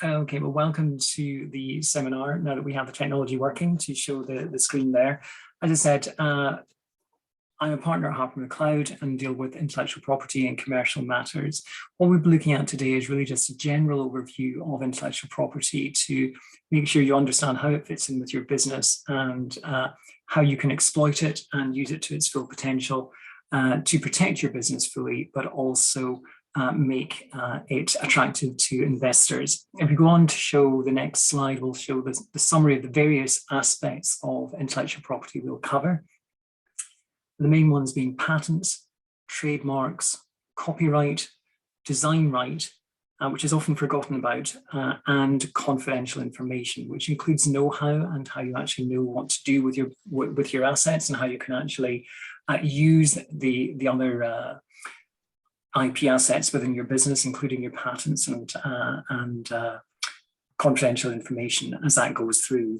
Okay, well, welcome to the seminar. Now that we have the technology working to show the screen there. As I said, I'm a partner at Harper MacLeod and deal with intellectual property and commercial matters. What we'll be looking at today is really just a general overview of intellectual property to make sure you understand how it fits in with your business and how you can exploit it and use it to its full potential to protect your business fully, but also make it attractive to investors. If we go on to show the next slide, we'll show the summary of the various aspects of intellectual property we'll cover. The main ones being patents, trademarks, copyright, design right, which is often forgotten about, and confidential information, which includes know-how and how you actually know what to do with your assets and how you can actually use the other IP assets within your business, including your patents and confidential information as that goes through.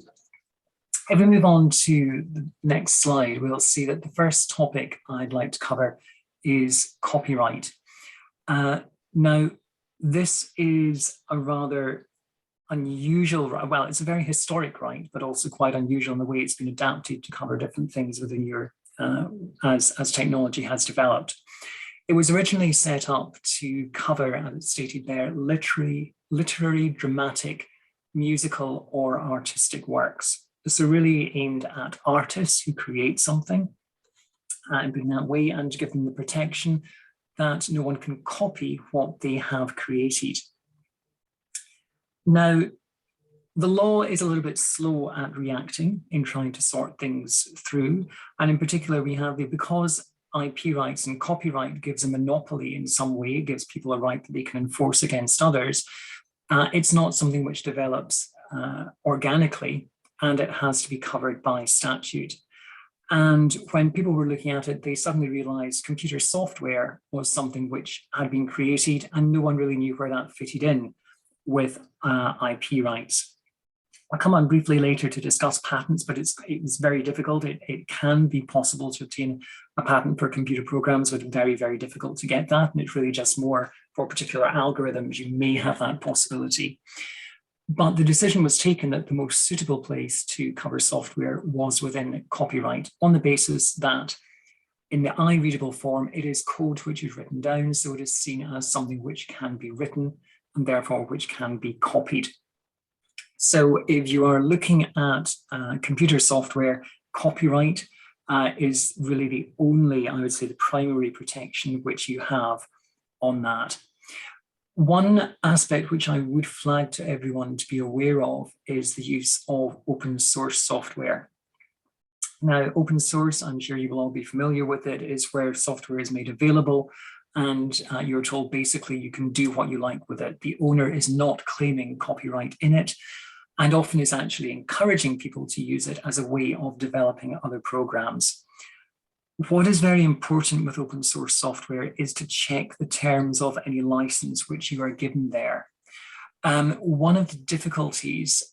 If we move on to the next slide, we'll see that the first topic I'd like to cover is copyright. Now, this is a rather unusual, well, it's a very historic right, but also quite unusual in the way it's been adapted to cover different things within your, as technology has developed. It was originally set up to cover, as it's stated there, literary, dramatic, musical, or artistic works. So really aimed at artists who create something in that way and give them the protection that no one can copy what they have created. Now, the law is a little bit slow at reacting in trying to sort things through. And in particular, we have because IP rights and copyright gives a monopoly in some way, it gives people a right that they can enforce against others. It's not something which develops organically, and it has to be covered by statute. And when people were looking at it, they suddenly realized computer software was something which had been created and no one really knew where that fitted in with IP rights. I'll come on briefly later to discuss patents, but it's very difficult. It can be possible to obtain a patent for computer programs, but very, very difficult to get that. And it's really just more for particular algorithms, you may have that possibility. But the decision was taken that the most suitable place to cover software was within copyright on the basis that in the eye-readable form, it is code which is written down, so it is seen as something which can be written and therefore which can be copied. So if you are looking at computer software, copyright is really the only, I would say, the primary protection which you have on that. One aspect which I would flag to everyone to be aware of is the use of open source software. Now, open source, I'm sure you will all be familiar with it, is where software is made available and you're told basically you can do what you like with it. The owner is not claiming copyright in it and often is actually encouraging people to use it as a way of developing other programs. What is very important with open source software is to check the terms of any license which you are given there. One of the difficulties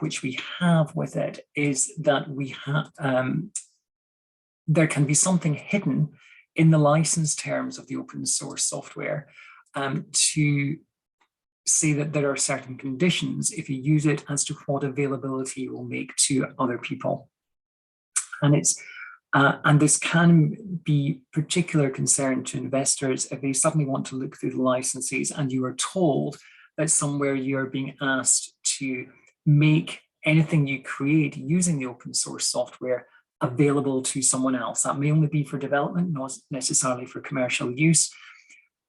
which we have with it is that we have, there can be something hidden in the license terms of the open source software to say that there are certain conditions if you use it as to what availability it will make to other people. And this can be particular concern to investors if they suddenly want to look through the licenses and you are told that somewhere you're being asked to make anything you create using the open source software available to someone else. That may only be for development, not necessarily for commercial use,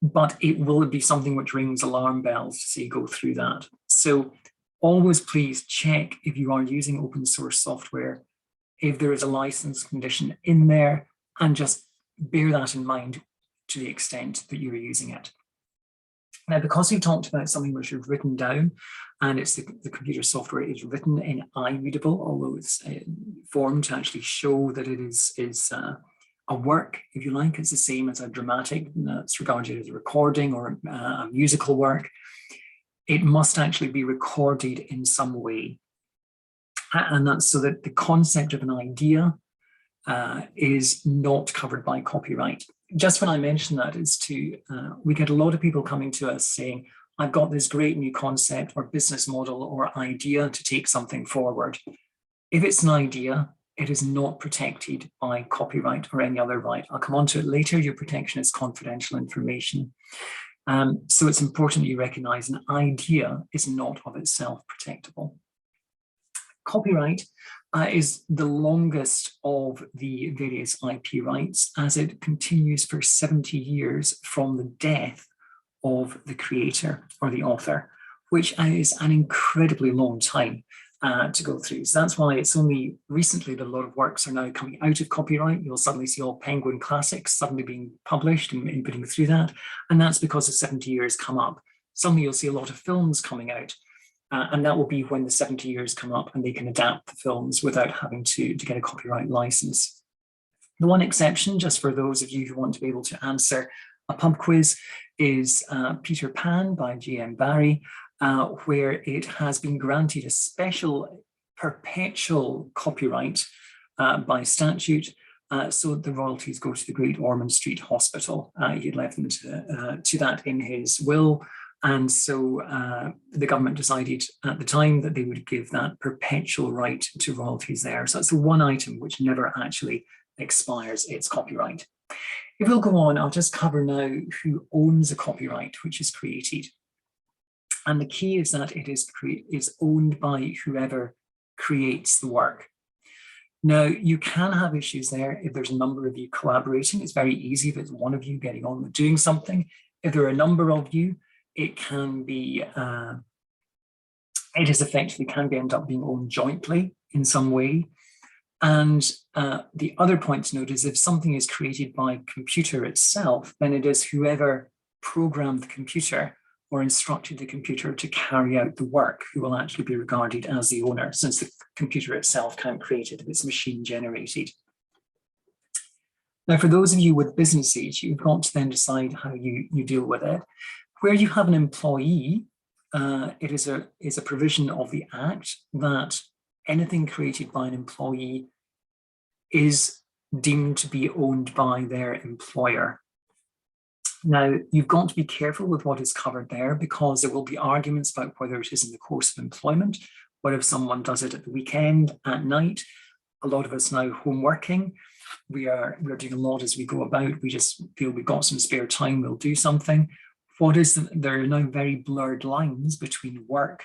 but it will be something which rings alarm bells to say go through that. So always please check if you are using open source software, if there is a license condition in there, and just bear that in mind to the extent that you're using it. Now, because we've talked about something which is written down, and it's the computer software is written in eye-readable, although it's formed to actually show that it is a work, if you like. It's the same as a dramatic, that's regarded as a recording or a musical work. It must actually be recorded in some way. And that's so that the concept of an idea is not covered by copyright. Just when I mention that is to, we get a lot of people coming to us saying, I've got this great new concept or business model or idea to take something forward. If it's an idea, it is not protected by copyright or any other right. I'll come on to it later. Your protection is confidential information. So it's important you recognize an idea is not of itself protectable. Copyright is the longest of the various IP rights, as it continues for 70 years from the death of the creator or the author, which is an incredibly long time to go through. So that's why it's only recently that a lot of works are now coming out of copyright. You'll suddenly see all Penguin classics suddenly being published and putting through that. And that's because the 70 years come up. Suddenly you'll see a lot of films coming out. And that will be when the 70 years come up and they can adapt the films without having to get a copyright license. The one exception, just for those of you who want to be able to answer a pub quiz, is Peter Pan by J.M. Barrie, where it has been granted a special perpetual copyright by statute. So the royalties go to the Great Ormond Street Hospital. He had left them to that in his will. And so the government decided at the time that they would give that perpetual right to royalties there. So that's the one item which never actually expires its copyright. If we'll go on, I'll just cover now who owns a copyright which is created. And the key is that it is owned by whoever creates the work. Now, you can have issues there if there's a number of you collaborating. It's very easy if it's one of you getting on with doing something. If there are a number of you, it can be, it is effectively can end up being owned jointly in some way. And the other point to note is if something is created by computer itself, then it is whoever programmed the computer or instructed the computer to carry out the work who will actually be regarded as the owner, since the computer itself can't create it if it's machine generated. Now, for those of you with businesses, you've got to then decide how you deal with it. Where you have an employee, it is a provision of the Act that anything created by an employee is deemed to be owned by their employer. Now, you've got to be careful with what is covered there, because there will be arguments about whether it is in the course of employment, what if someone does it at the weekend, at night. A lot of us now home working, we're doing a lot as we go about. We just feel we've got some spare time, we'll do something. There are now very blurred lines between work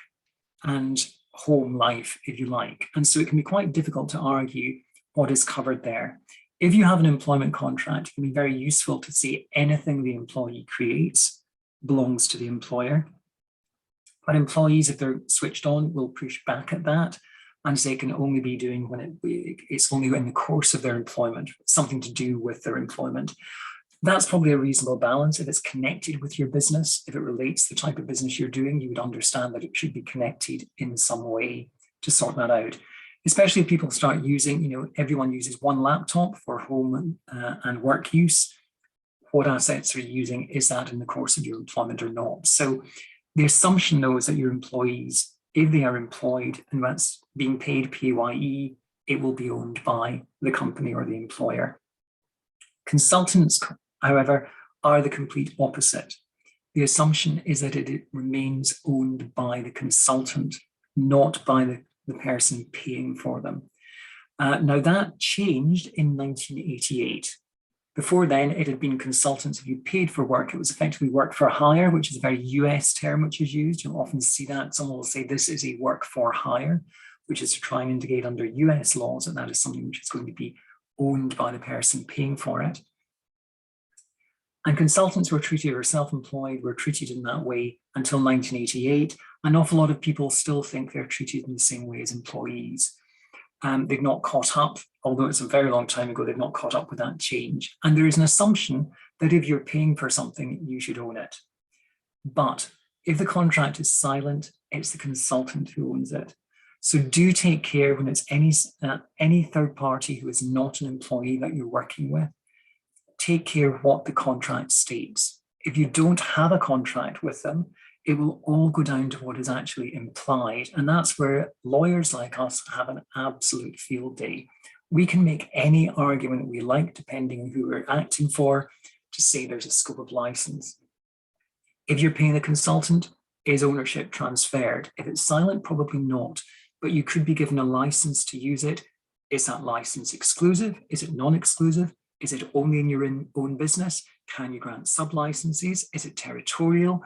and home life, if you like. And so it can be quite difficult to argue what is covered there. If you have an employment contract, it can be very useful to say anything the employee creates belongs to the employer. But employees, if they're switched on, will push back at that and say it can only be doing when it's only in the course of their employment, something to do with their employment. That's probably a reasonable balance. If it's connected with your business, if it relates to the type of business you're doing, you would understand that it should be connected in some way to sort that out. Especially if people start using, everyone uses one laptop for home and work use. What assets are you using? Is that in the course of your employment or not? So the assumption, though, is that your employees, if they are employed and that's being paid PAYE, it will be owned by the company or the employer. Consultants, however, are the complete opposite. The assumption is that it remains owned by the consultant, not by the person paying for them. Now that changed in 1988. Before then, it had been consultants. If you paid for work, it was effectively work for hire, which is a very US term which is used. You'll often see that. Someone will say this is a work for hire, which is to try and indicate under US laws that that is something which is going to be owned by the person paying for it. And consultants were treated, or self-employed were treated in that way until 1988. An awful lot of people still think they're treated in the same way as employees. They've not caught up, although it's a very long time ago, they've not caught up with that change. And there is an assumption that if you're paying for something, you should own it. But if the contract is silent, it's the consultant who owns it. So do take care when it's any third party who is not an employee that you're working with. Take care of what the contract states. If you don't have a contract with them, it will all go down to what is actually implied. And that's where lawyers like us have an absolute field day. We can make any argument we like, depending on who we're acting for, to say there's a scope of license. If you're paying the consultant, is ownership transferred? If it's silent, probably not, but you could be given a license to use it. Is that license exclusive? Is it non-exclusive? Is it only in your own business? Can you grant sub-licenses? Is it territorial?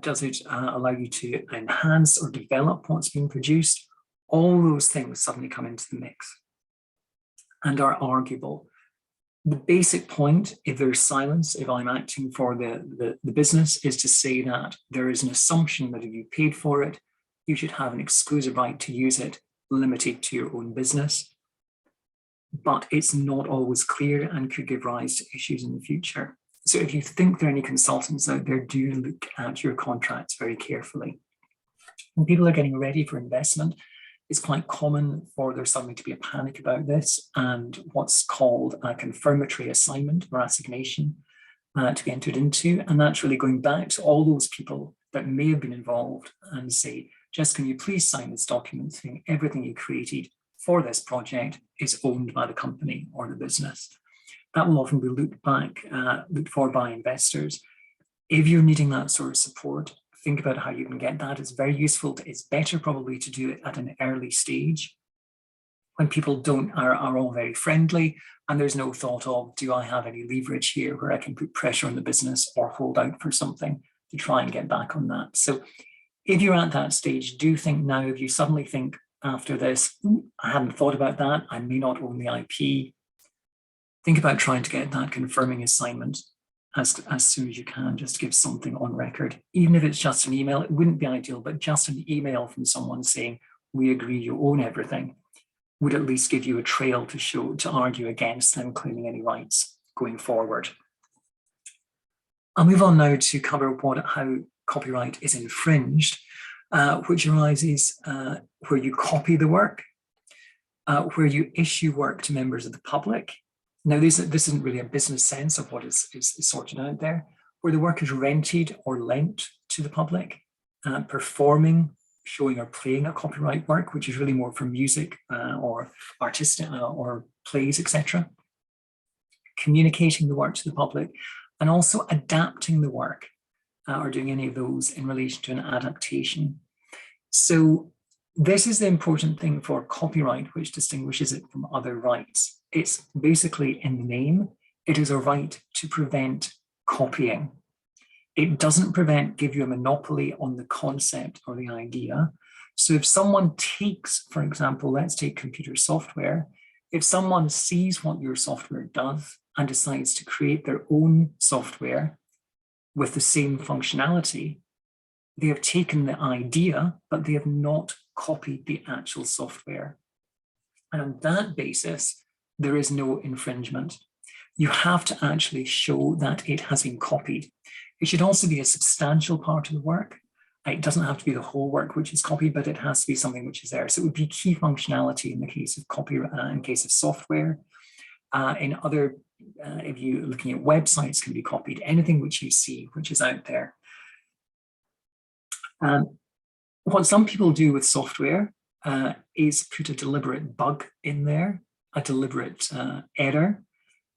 Does it allow you to enhance or develop what's being produced? All those things suddenly come into the mix and are arguable. The basic point, if there's silence, if I'm acting for the business, is to say that there is an assumption that if you paid for it, you should have an exclusive right to use it, limited to your own business. But it's not always clear and could give rise to issues in the future. So if you think there are any consultants out there, do look at your contracts very carefully. When people are getting ready for investment, it's quite common for there suddenly to be a panic about this and what's called a confirmatory assignment or assignation to be entered into. And that's really going back to all those people that may have been involved and say, just can you please sign this document saying everything you created for this project is owned by the company or the business. That will often be looked for by investors. If you're needing that sort of support, think about how you can get that. It's very useful. It's better probably to do it at an early stage when people are all very friendly and there's no thought of, do I have any leverage here where I can put pressure on the business or hold out for something to try and get back on that. So if you're at that stage, do think now, if you suddenly think after this, I hadn't thought about that, I may not own the IP, think about trying to get that confirming assignment as soon as you can, just to give something on record. Even if it's just an email, it wouldn't be ideal, but just an email from someone saying, we agree you own everything, would at least give you a trail to argue against them claiming any rights going forward. I'll move on now to cover how copyright is infringed, which arises where you copy the work, where you issue work to members of the public. Now, this isn't really a business sense of what is sorted out there, where the work is rented or lent to the public, performing, showing or playing a copyright work, which is really more for music or artistic or plays, etc. Communicating the work to the public, and also adapting the work or doing any of those in relation to an adaptation. So this is the important thing for copyright, which distinguishes it from other rights. It's basically in the name. It is a right to prevent copying. It doesn't give you a monopoly on the concept or the idea. So if someone takes, for example, let's take computer software, if someone sees what your software does and decides to create their own software with the same functionality, they have taken the idea, but they have not copied the actual software. And on that basis, there is no infringement. You have to actually show that it has been copied. It should also be a substantial part of the work. It doesn't have to be the whole work which is copied, but it has to be something which is there. So it would be key functionality in the case of copyright, in case of software. In other, if you're looking at websites, can be copied. Anything which you see, which is out there. What some people do with software is put a deliberate bug in there, a deliberate error,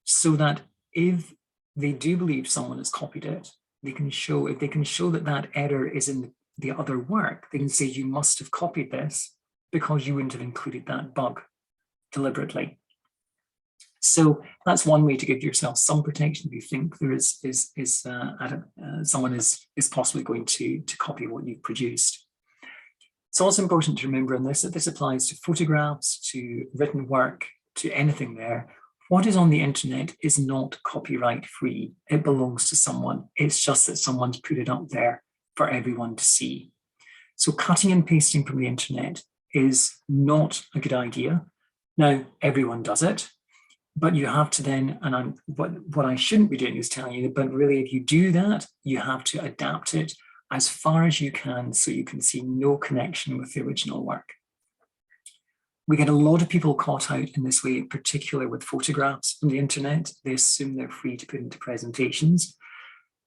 so that if they do believe someone has copied it, if they can show that that error is in the other work, they can say you must have copied this because you wouldn't have included that bug deliberately. So that's one way to give yourself some protection if you think there someone is possibly going to copy what you've produced. It's also important to remember in this that this applies to photographs, to written work, to anything there. What is on the internet is not copyright free. It belongs to someone. It's just that someone's put it up there for everyone to see. So cutting and pasting from the internet is not a good idea. Now, everyone does it, but you have to then, and what I shouldn't be doing is telling you, but really if you do that, you have to adapt it as far as you can so you can see no connection with the original work. We get a lot of people caught out in this way, in particular with photographs on the internet. They assume they're free to put into presentations.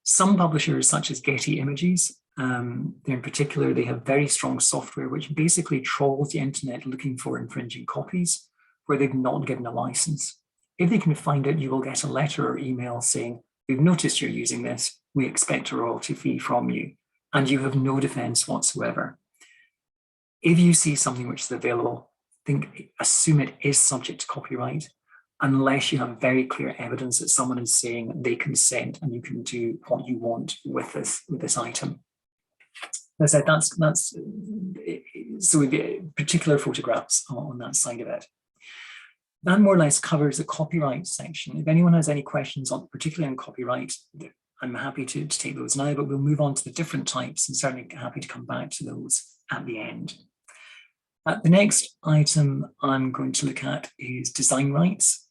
Some publishers, such as Getty Images, in particular, they have very strong software which basically trawls the internet looking for infringing copies where they've not given a license. If they can find it, you will get a letter or email saying, we've noticed you're using this, we expect a royalty fee from you, and you have no defense whatsoever. If you see something which is available, assume it is subject to copyright, unless you have very clear evidence that someone is saying they consent and you can do what you want with this item. As I said, that's so we've got particular photographs on that side of it. That more or less covers the copyright section. If anyone has any questions on, particularly on copyright, I'm happy to take those now, but we'll move on to the different types and certainly happy to come back to those at the end. The next item I'm going to look at is design rights,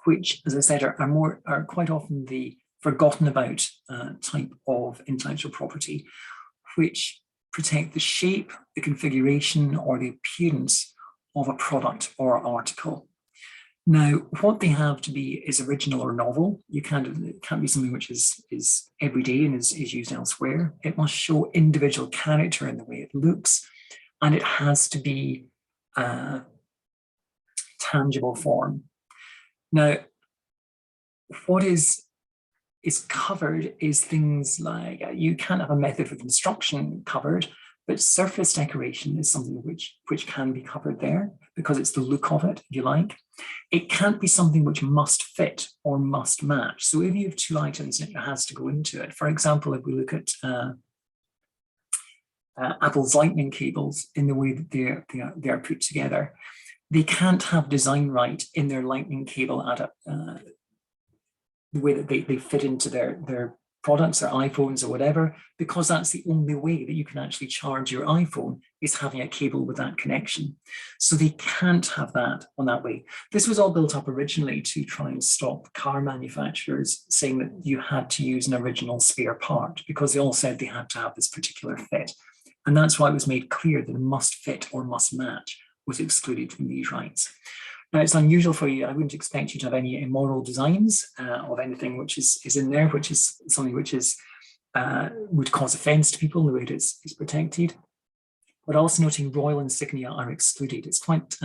which, as I said, are quite often the forgotten about type of intellectual property, which protect the shape, the configuration, or the appearance of a product or article. Now, what they have to be is original or novel. It can't be something which is everyday and is used elsewhere. It must show individual character in the way it looks, and it has to be tangible form. Now, what is covered is things like, you can't have a method of construction covered, but surface decoration is something which can be covered there because it's the look of it, if you like. It can't be something which must fit or must match. So if you have two items, it has to go into it. For example, if we look at Apple's lightning cables in the way that they are put together, they can't have design right in their lightning cable at the way that they fit into their products, their iPhones or whatever, because that's the only way that you can actually charge your iPhone is having a cable with that connection. So they can't have that on that way. This was all built up originally to try and stop car manufacturers saying that you had to use an original spare part, because they all said they had to have this particular fit. And that's why it was made clear that a must fit or must match was excluded from these rights. Now, it's unusual for you. I wouldn't expect you to have any immoral designs of anything which is in there, which is something which is would cause offence to people in the way it is protected. But also noting royal insignia are excluded. It's quite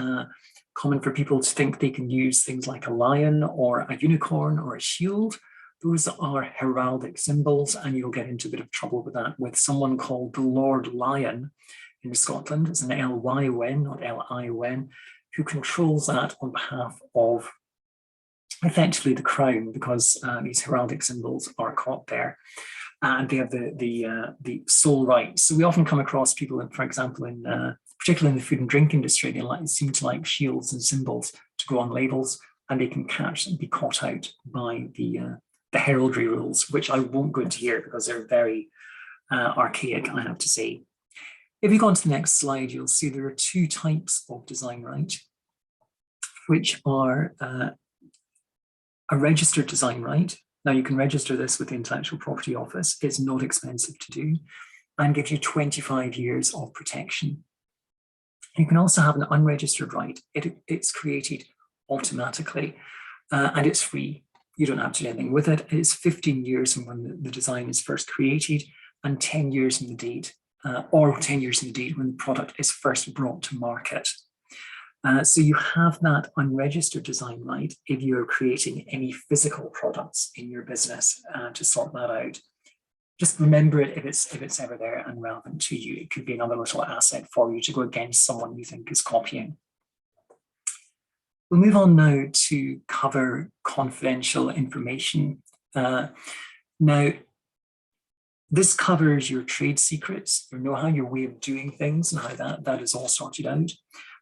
common for people to think they can use things like a lion or a unicorn or a shield. Those are heraldic symbols, and you'll get into a bit of trouble with that with someone called the Lord Lion in Scotland. It's an L-Y-O-N, not L-I-O-N, who controls that on behalf of effectively the crown, because these heraldic symbols are caught there, and they have the sole rights. So we often come across people, for example, particularly in the food and drink industry, they seem to like shields and symbols to go on labels, and they can catch and be caught out by the heraldry rules, which I won't go into here because they're very archaic, I have to say. If you go on to the next slide, you'll see there are two types of design right, which are a registered design right. Now, you can register this with the Intellectual Property Office. It's not expensive to do and gives you 25 years of protection. You can also have an unregistered right. It's created automatically and it's free. You don't have to do anything with it. It's 15 years from when the design is first created and 10 years from the date, or 10 years from the date when the product is first brought to market. So you have that unregistered design right if you're creating any physical products in your business to sort that out. Just remember it if it's ever there and relevant to you. It could be another little asset for you to go against someone you think is copying. We'll move on now to cover confidential information. Now, this covers your trade secrets, your know-how, your way of doing things, and how that is all sorted out.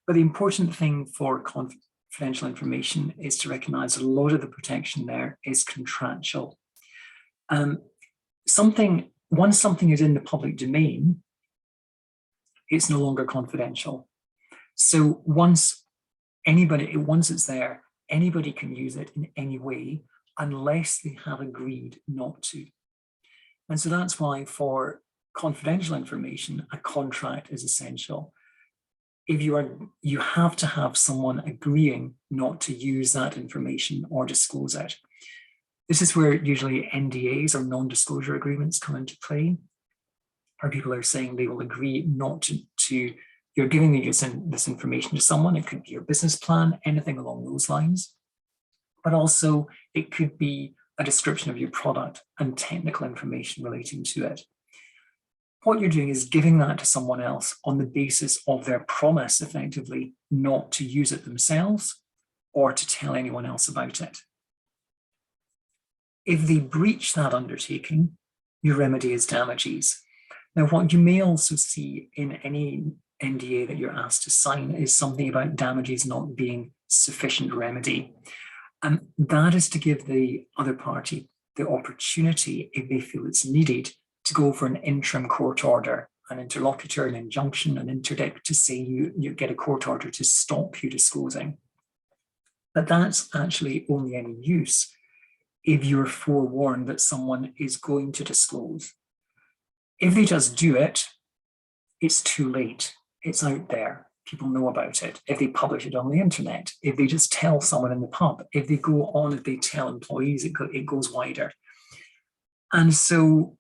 But the important thing for confidential information is to recognize that a lot of the protection there is contractual. Once something is in the public domain, it's no longer confidential. So once it's there, anybody can use it in any way unless they have agreed not to. And so that's why for confidential information, a contract is essential. If you have to have someone agreeing not to use that information or disclose it. This is where usually NDAs or non-disclosure agreements come into play, where people are saying they will agree not to you're giving this information to someone. It could be your business plan, anything along those lines. But also it could be a description of your product, and technical information relating to it. What you're doing is giving that to someone else on the basis of their promise, effectively, not to use it themselves or to tell anyone else about it. If they breach that undertaking, your remedy is damages. Now, what you may also see in any NDA that you're asked to sign is something about damages not being sufficient remedy. And that is to give the other party the opportunity, if they feel it's needed, to go for an interim court order, an interlocutor, an injunction, an interdict, to say you get a court order to stop you disclosing. But that's actually only any use if you're forewarned that someone is going to disclose. If they just do it, it's too late. It's out there. People know about it. If they publish it on the internet, if they just tell someone in the pub, if they go on, if they tell employees, it goes wider. And so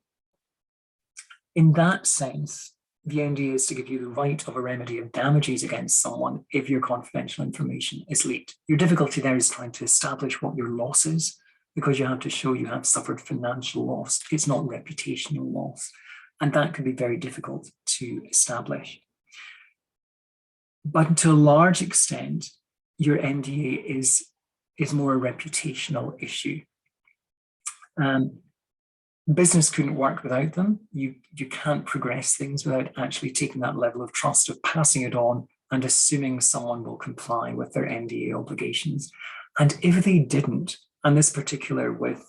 in that sense, the NDA is to give you the right of a remedy of damages against someone if your confidential information is leaked. Your difficulty there is trying to establish what your loss is, because you have to show you have suffered financial loss. It's not reputational loss. And that can be very difficult to establish. But to a large extent, your NDA is more a reputational issue. Business couldn't work without them. You can't progress things without actually taking that level of trust of passing it on and assuming someone will comply with their NDA obligations. And if they didn't, and this particular with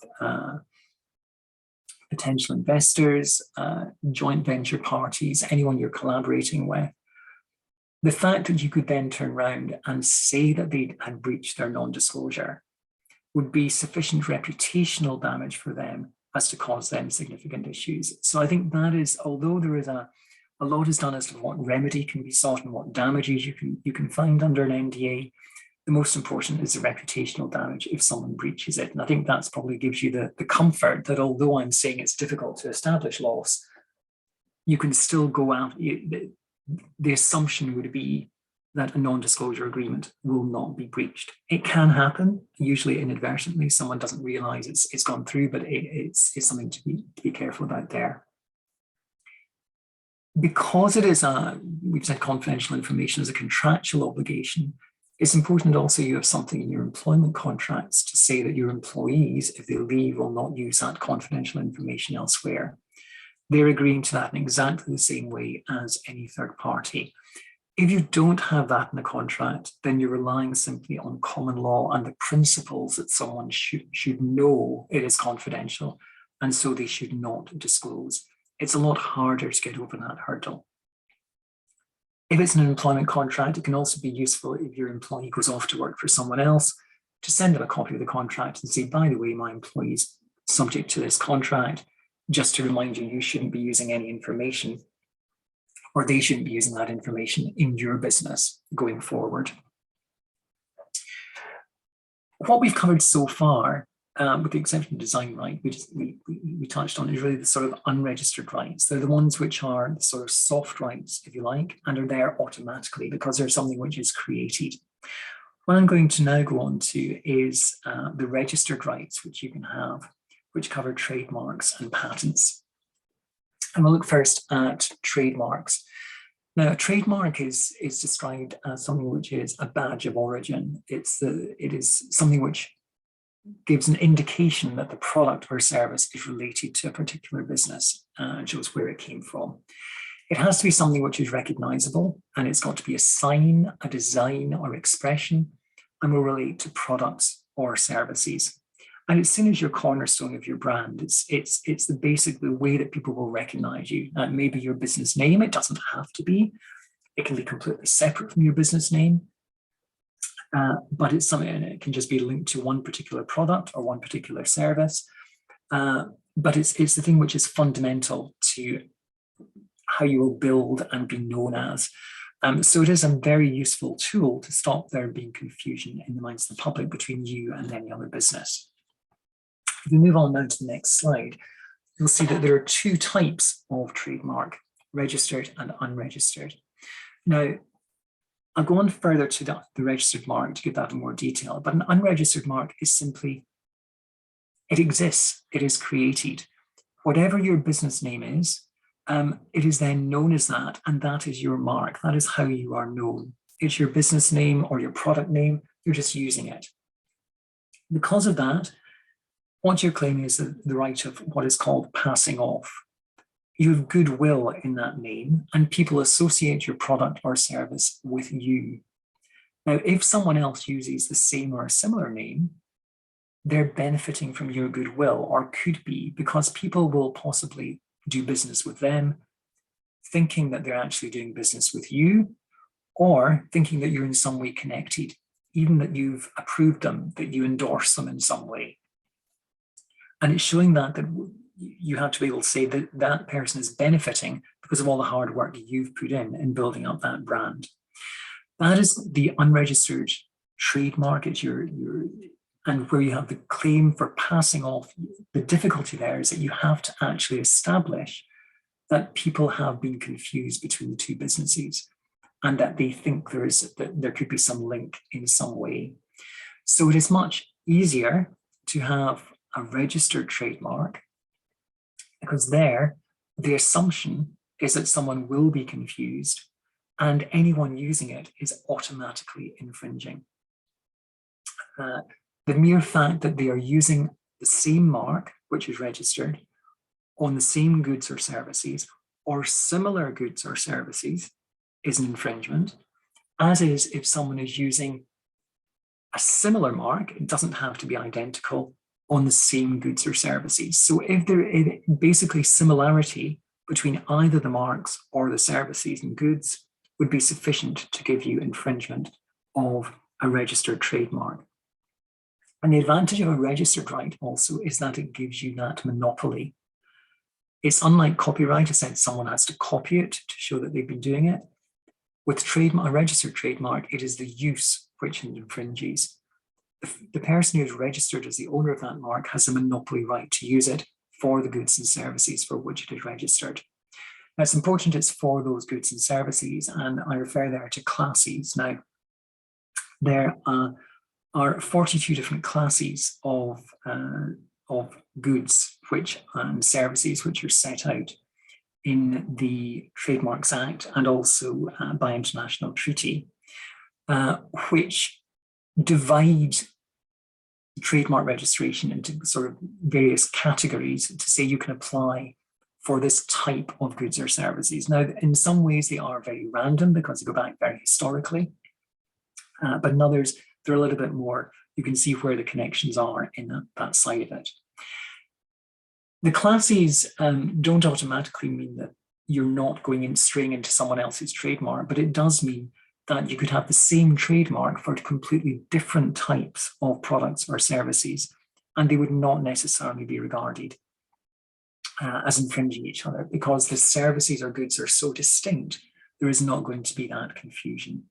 potential investors, joint venture parties, anyone you're collaborating with, the fact that you could then turn around and say that they had breached their non-disclosure would be sufficient reputational damage for them as to cause them significant issues. So I think that is, although there is a lot is done as to what remedy can be sought and what damages you can find under an NDA, the most important is the reputational damage if someone breaches it. And I think that's probably gives you the comfort that although I'm saying it's difficult to establish loss, you can still go out. The assumption would be that a non-disclosure agreement will not be breached. It can happen, usually inadvertently. Someone doesn't realize it's gone through, but it's something to be careful about there. Because it is we've said confidential information is a contractual obligation, it's important also you have something in your employment contracts to say that your employees, if they leave, will not use that confidential information elsewhere. They're agreeing to that in exactly the same way as any third party. If you don't have that in the contract, then you're relying simply on common law and the principles that someone should know it is confidential, and so they should not disclose. It's a lot harder to get over that hurdle. If it's an employment contract, it can also be useful if your employee goes off to work for someone else to send them a copy of the contract and say, by the way, my employee's subject to this contract, just to remind you, you shouldn't be using any information, or they shouldn't be using that information in your business going forward. What we've covered so far, with the exception of design right, we touched on, is really the sort of unregistered rights. They're the ones which are the sort of soft rights, if you like, and are there automatically because there's something which is created. What I'm going to now go on to is the registered rights which you can have, which cover trademarks and patents. And we'll look first at trademarks. Now, a trademark is described as something which is a badge of origin. It is something which gives an indication that the product or service is related to a particular business and shows where it came from. It has to be something which is recognizable, and it's got to be a sign, a design, or expression, and will relate to products or services. And it's seen as your cornerstone of your brand. It's the way that people will recognize you. Maybe your business name, it doesn't have to be. It can be completely separate from your business name. But it's something, and it can just be linked to one particular product or one particular service. But it's the thing which is fundamental to how you will build and be known as. So it is a very useful tool to stop there being confusion in the minds of the public between you and any other business. If we move on now to the next slide, you'll see that there are two types of trademark, registered and unregistered. Now, I'll go on further to the registered mark to give that in more detail, but an unregistered mark is simply It exists, it is created. Whatever your business name is, it is then known as that, and that is your mark. That is how you are known. It's your business name or your product name, you're just using it. Because of that, what you're claiming is the right of what is called passing off. You have goodwill in that name, and people associate your product or service with you. Now, if someone else uses the same or a similar name, they're benefiting from your goodwill, or could be, because people will possibly do business with them, thinking that they're actually doing business with you, or thinking that you're in some way connected, even that you've approved them, that you endorse them in some way. And it's showing that you have to be able to say that that person is benefiting because of all the hard work you've put in building up that brand. That is the unregistered trademark. It's and where you have the claim for passing off. The difficulty there is that you have to actually establish that people have been confused between the two businesses, and that they think that there could be some link in some way. So it is much easier to have a registered trademark, because there, the assumption is that someone will be confused and anyone using it is automatically infringing. The mere fact that they are using the same mark, which is registered, on the same goods or services, or similar goods or services, is an infringement, as is if someone is using a similar mark. It doesn't have to be identical, on the same goods or services. So if there is basically similarity between either the marks or the services and goods would be sufficient to give you infringement of a registered trademark. And the advantage of a registered right also is that it gives you that monopoly. It's unlike copyright, a sense someone has to copy it to show that they've been doing it. With a registered trademark, it is the use which infringes. The person who is registered as the owner of that mark has a monopoly right to use it for the goods and services for which it is registered. Now, it's important it's for those goods and services, and I refer there to classes. Now, there are 42 different classes of goods and services which are set out in the Trademarks Act and also by international treaty, which divide trademark registration into sort of various categories to say you can apply for this type of goods or services. Now, in some ways they are very random because they go back very historically, but in others they're a little bit more, you can see where the connections are in that side of it. The classes don't automatically mean that you're not going in straying into someone else's trademark, but it does mean that you could have the same trademark for completely different types of products or services, and they would not necessarily be regarded as infringing each other, because the services or goods are so distinct, there is not going to be that confusion.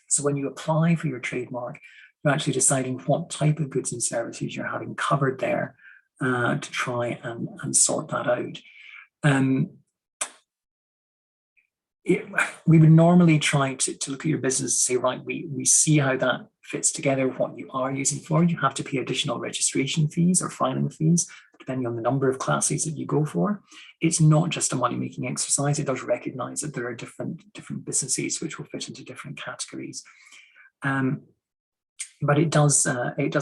So when you apply for your trademark, you're actually deciding what type of goods and services you're having covered there to try and sort that out. We would normally try to look at your business and say, right, we see how that fits together, what you are using for. You have to pay additional registration fees or filing fees, depending on the number of classes that you go for. It's not just a money-making exercise. It does recognize that there are different businesses which will fit into different categories. But it does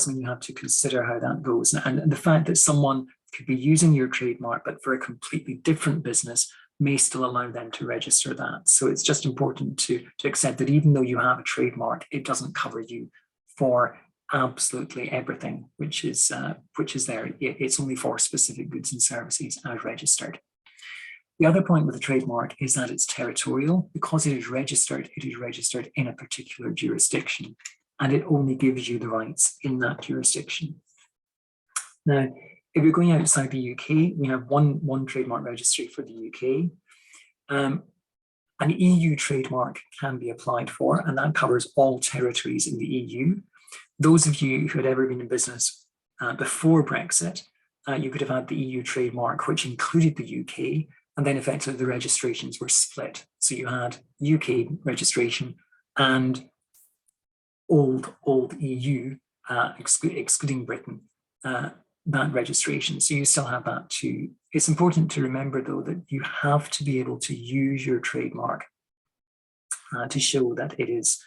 mean you have to consider how that goes. And the fact that someone could be using your trademark, but for a completely different business, may still allow them to register that. So it's just important to accept that even though you have a trademark, it doesn't cover you for absolutely everything which is there. It's only for specific goods and services as registered. The other point with a trademark is that it's territorial. Because it is registered in a particular jurisdiction, and it only gives you the rights in that jurisdiction. Now, if you're going outside the UK, we have one trademark registry for the UK. An EU trademark can be applied for, and that covers all territories in the EU. Those of you who had ever been in business before Brexit, you could have had the EU trademark, which included the UK, and then effectively the registrations were split. So you had UK registration and old EU, excluding Britain, that registration. So you still have that too. It's important to remember, though, that you have to be able to use your trademark to show that it is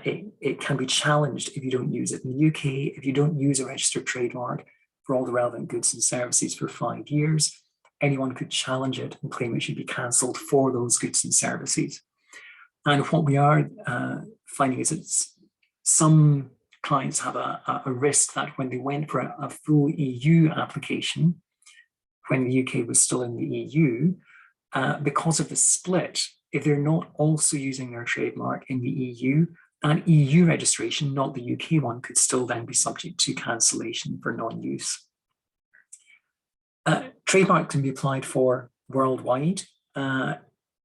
it can be challenged if you don't use it. In the UK, if you don't use a registered trademark for all the relevant goods and services for 5 years, anyone could challenge it and claim it should be cancelled for those goods and services. And what we are finding is that some clients have a risk that when they went for a full EU application, when the UK was still in the EU, because of the split, if they're not also using their trademark in the EU, an EU registration, not the UK one, could still then be subject to cancellation for non-use. Trademark can be applied for worldwide.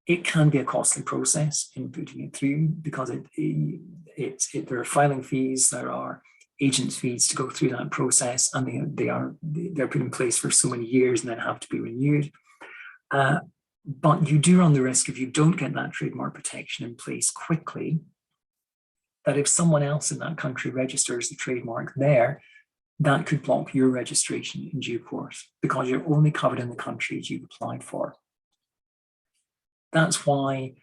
It can be a costly process in putting it through because there are filing fees, there are agents' fees to go through that process, and they're put in place for so many years and then have to be renewed. But you do run the risk, if you don't get that trademark protection in place quickly, that if someone else in that country registers the trademark there, that could block your registration in due course because you're only covered in the countries you've applied for. That's why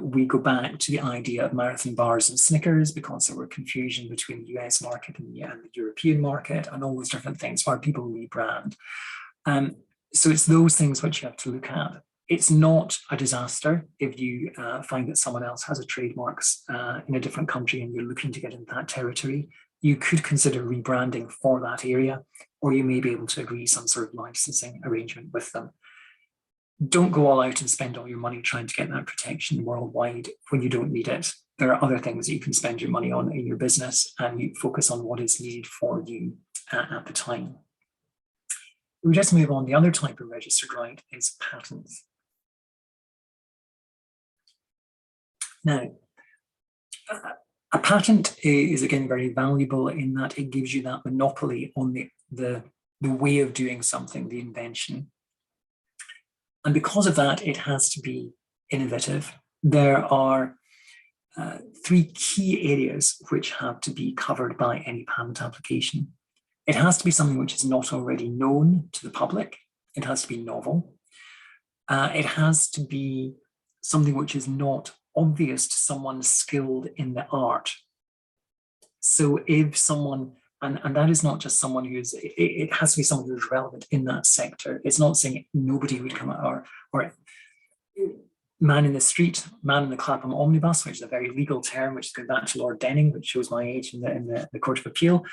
we go back to the idea of marathon bars and Snickers, because there were confusion between the US market and the European market and all those different things where people rebrand. So it's those things which you have to look at. It's not a disaster if you find that someone else has a trademark in a different country and you're looking to get into that territory. You could consider rebranding for that area, or you may be able to agree some sort of licensing arrangement with them. Don't go all out and spend all your money trying to get that protection worldwide when you don't need it. There are other things that you can spend your money on in your business, and you focus on what is needed for you at the time. We just move on. The other type of registered right is patents. Now, a patent is again very valuable in that it gives you that monopoly on the way of doing something, the invention. And because of that, it has to be innovative. There are 3 key areas which have to be covered by any patent application. It has to be something which is not already known to the public. It has to be novel. It has to be something which is not obvious to someone skilled in the art. So if someone, and that is not just someone who's, it has to be someone who's relevant in that sector. It's not saying nobody would come out, or man in the street, man in the Clapham omnibus, which is a very legal term, which is going back to Lord Denning, which shows my age in the Court of Appeal.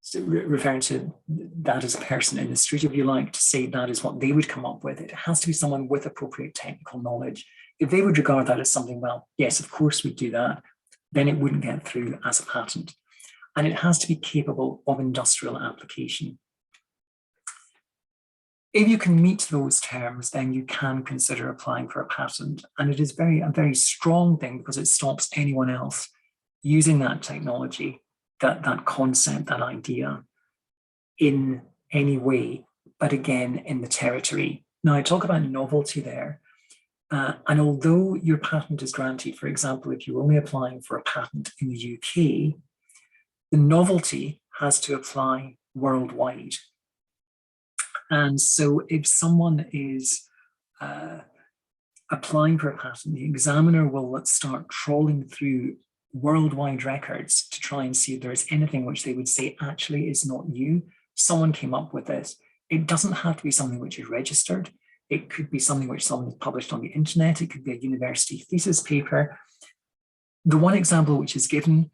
So referring to that as a person in the street, if you like, to say that is what they would come up with. It has to be someone with appropriate technical knowledge. If they would regard that as something, well, yes, of course we do that, then it wouldn't get through as a patent. And it has to be capable of industrial application. If you can meet those terms, then you can consider applying for a patent. And it is a very strong thing because it stops anyone else using that technology, that concept, that idea in any way, but again, in the territory. Now, I talk about novelty there. And although your patent is granted, for example, if you're only applying for a patent in the UK, the novelty has to apply worldwide. And so if someone is applying for a patent, the examiner will start trawling through worldwide records to try and see if there is anything which they would say actually is not new. Someone came up with this. It doesn't have to be something which is registered. It could be something which someone has published on the internet. It could be a university thesis paper. The one example which is given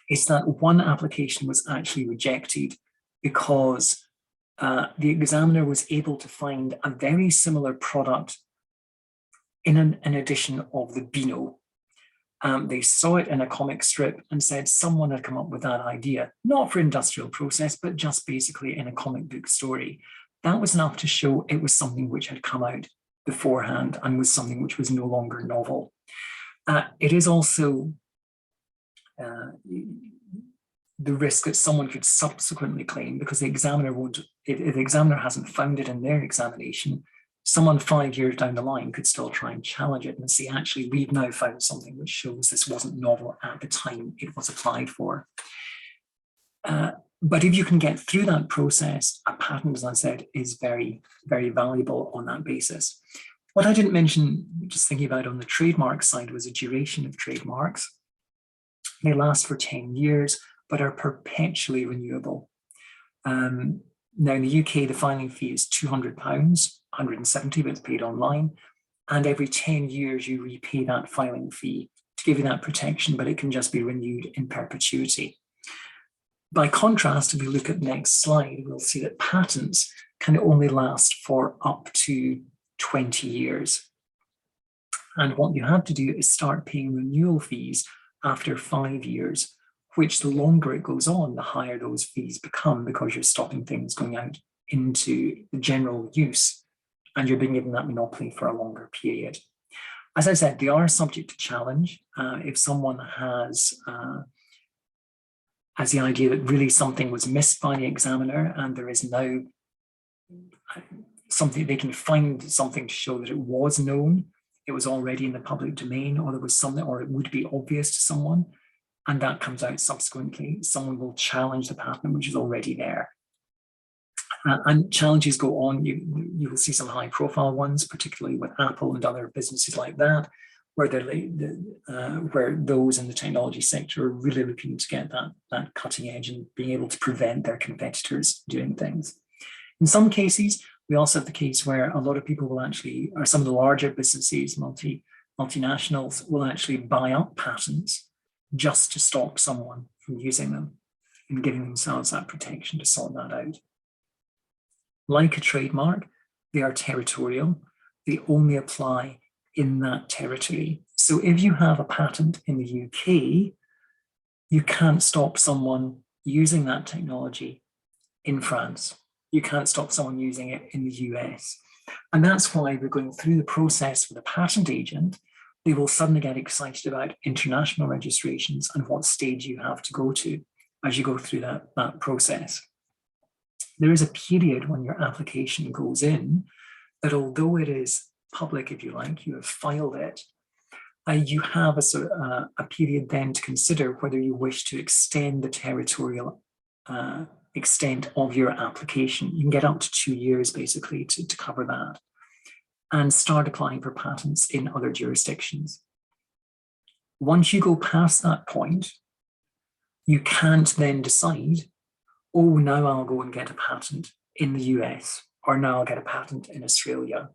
is that one application was actually rejected because the examiner was able to find a very similar product in an edition of the Beano. They saw it in a comic strip and said someone had come up with that idea, not for industrial process, but just basically in a comic book story. That was enough to show it was something which had come out beforehand and was something which was no longer novel. It is also the risk that someone could subsequently claim, because the examiner won't, if the examiner hasn't found it in their examination, someone 5 years down the line could still try and challenge it and say, actually, we've now found something which shows this wasn't novel at the time it was applied for. But if you can get through that process, a patent, as I said, is very, very valuable on that basis. What I didn't mention, just thinking about on the trademark side, was the duration of trademarks. They last for 10 years, but are perpetually renewable. Now in the UK, the filing fee is £200, 170, but it's paid online. And every 10 years, you repay that filing fee to give you that protection, but it can just be renewed in perpetuity. By contrast, if we look at the next slide, we'll see that patents can only last for up to 20 years. And what you have to do is start paying renewal fees after 5 years, which the longer it goes on, the higher those fees become, because you're stopping things going out into the general use and you're being given that monopoly for a longer period. As I said, they are subject to challenge. If someone has the idea that really something was missed by the examiner and there is now something, they can find something to show that it was known, it was already in the public domain, or there was something, or it would be obvious to someone, and that comes out subsequently, someone will challenge the patent which is already there. And challenges go on. You will see some high profile ones, particularly with Apple and other businesses like that, where where those in the technology sector are really looking to get that cutting edge and being able to prevent their competitors doing things. In some cases, we also have the case where a lot of people will actually, or some of the larger businesses, multinationals, will actually buy up patents just to stop someone from using them and giving themselves that protection to sort that out. Like a trademark, they are territorial. They only apply in that territory. So if you have a patent in the UK, you can't stop someone using that technology in France. You can't stop someone using it in the US. And that's why we're going through the process with a patent agent. They will suddenly get excited about international registrations and what stage you have to go to as you go through that process. There is a period when your application goes in that, although it is public, if you like, you have filed it, you have a period then to consider whether you wish to extend the territorial extent of your application. You can get up to 2 years basically to cover that and start applying for patents in other jurisdictions. Once you go past that point, you can't then decide, oh, now I'll go and get a patent in the US, or now I'll get a patent in Australia,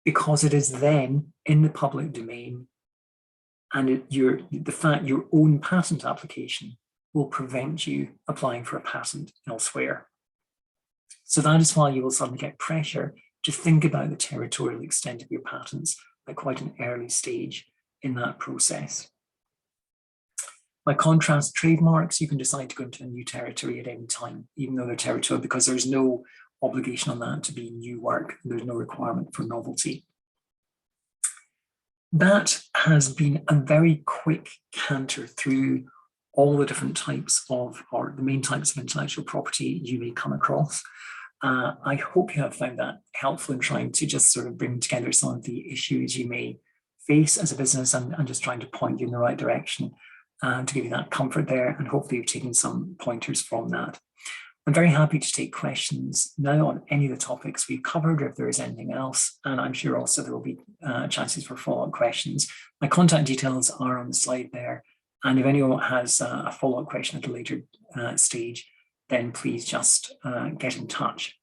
because it is then in the public domain, and the fact your own patent application will prevent you applying for a patent elsewhere. So that is why you will suddenly get pressure to think about the territorial extent of your patents at quite an early stage in that process. By contrast, trademarks, you can decide to go into a new territory at any time, even though they're territorial, because there's no obligation on that to be new work. There's no requirement for novelty. That has been a very quick canter through all the different types of, or the main types of intellectual property you may come across. I hope you have found that helpful in trying to just sort of bring together some of the issues you may face as a business, and just trying to point you in the right direction to give you that comfort there. And hopefully you've taken some pointers from that. I'm very happy to take questions now on any of the topics we've covered, or if there is anything else. And I'm sure also there will be chances for follow-up questions. My contact details are on the slide there. And if anyone has a follow-up question at a later stage, then please just get in touch.